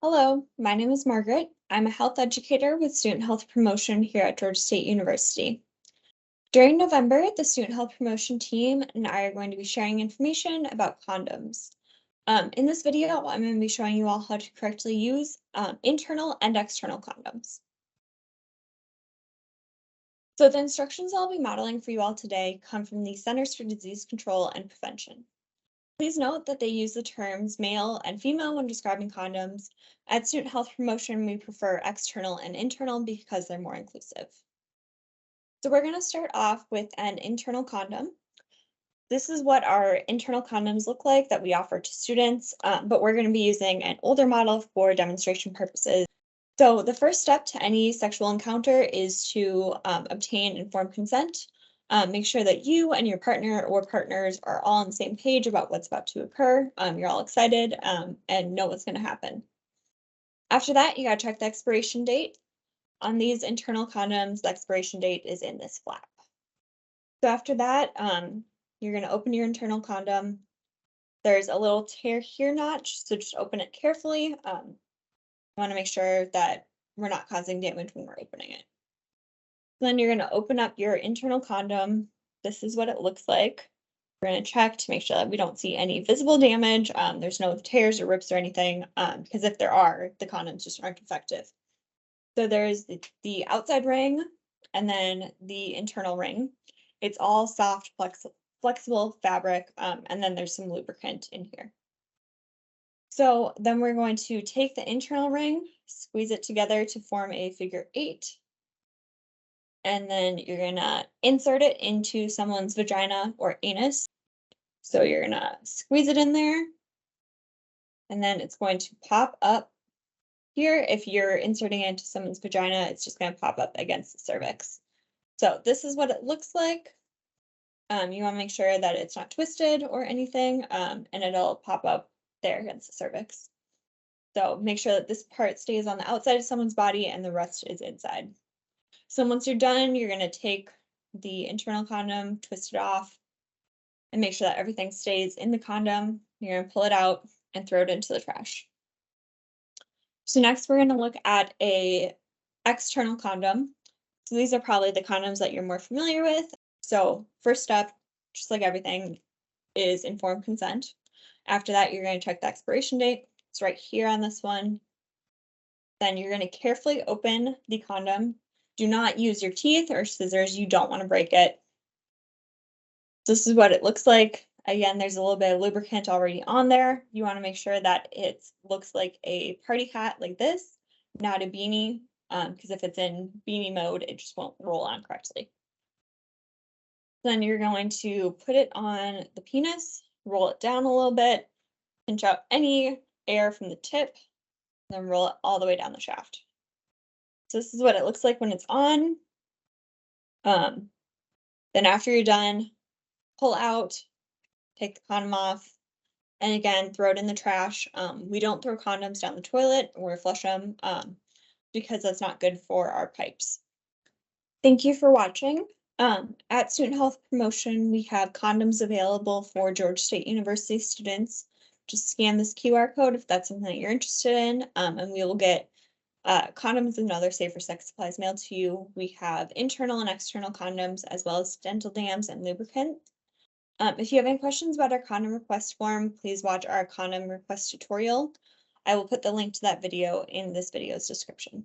Hello, my name is Margaret. I'm a health educator with student health promotion here at Georgia State University. During November, the student health promotion team and I are going to be sharing information about condoms. In this video, I'm going to be showing you all how to correctly use internal and external condoms. So the instructions I'll be modeling for you all today come from the Centers for Disease Control and Prevention. Please note that they use the terms male and female when describing condoms. At Student Health Promotion, we prefer external and internal because they're more inclusive. So we're going to start off with an internal condom. This is what our internal condoms look like that we offer to students, but we're going to be using an older model for demonstration purposes. So the first step to any sexual encounter is to obtain informed consent. Make sure that you and your partner or partners are all on the same page about what's about to occur. You're all excited and know what's going to happen. After that, you got to check the expiration date. On these internal condoms, the expiration date is in this flap. So after that, you're going to open your internal condom. There's a little tear here notch, so just open it carefully. You want to make sure that we're not causing damage when we're opening it. Then you're going to open up your internal condom. This is what it looks like. We're going to check to make sure that we don't see any visible damage. There's no tears or rips or anything, because if there are, the condoms just aren't effective. So there's the outside ring and then the internal ring. It's all soft, flexible fabric, and then there's some lubricant in here. So then we're going to take the internal ring, squeeze it together to form a figure 8. And then you're gonna insert it into someone's vagina or anus. So you're gonna squeeze it in there, and then it's going to pop up here. If you're inserting it into someone's vagina, it's just gonna pop up against the cervix. So this is what it looks like. You wanna make sure that it's not twisted or anything, and it'll pop up there against the cervix. So make sure that this part stays on the outside of someone's body and the rest is inside. So once you're done, you're gonna take the internal condom, twist it off, and make sure that everything stays in the condom. You're gonna pull it out and throw it into the trash. So next we're gonna look at a external condom. So these are probably the condoms that you're more familiar with. So first step, just like everything, is informed consent. After that, you're gonna check the expiration date. It's right here on this one. Then you're gonna carefully open the condom. Do not use your teeth or scissors. You don't want to break it. This is what it looks like. Again, there's a little bit of lubricant already on there. You want to make sure that it looks like a party hat like this, not a beanie, because if it's in beanie mode, it just won't roll on correctly. Then you're going to put it on the penis, roll it down a little bit, pinch out any air from the tip, then roll it all the way down the shaft. So this is what it looks like when it's on. Then after you're done, pull out, take the condom off, and again, throw it in the trash. We don't throw condoms down the toilet or flush them because that's not good for our pipes. Thank you for watching. At Student Health Promotion, we have condoms available for Georgia State University students. Just scan this QR code if that's something that you're interested in, and we will get condoms and other safer sex supplies mailed to you. We have internal and external condoms, as well as dental dams and lubricant. If you have any questions about our condom request form, please watch our condom request tutorial. I will put the link to that video in this video's description.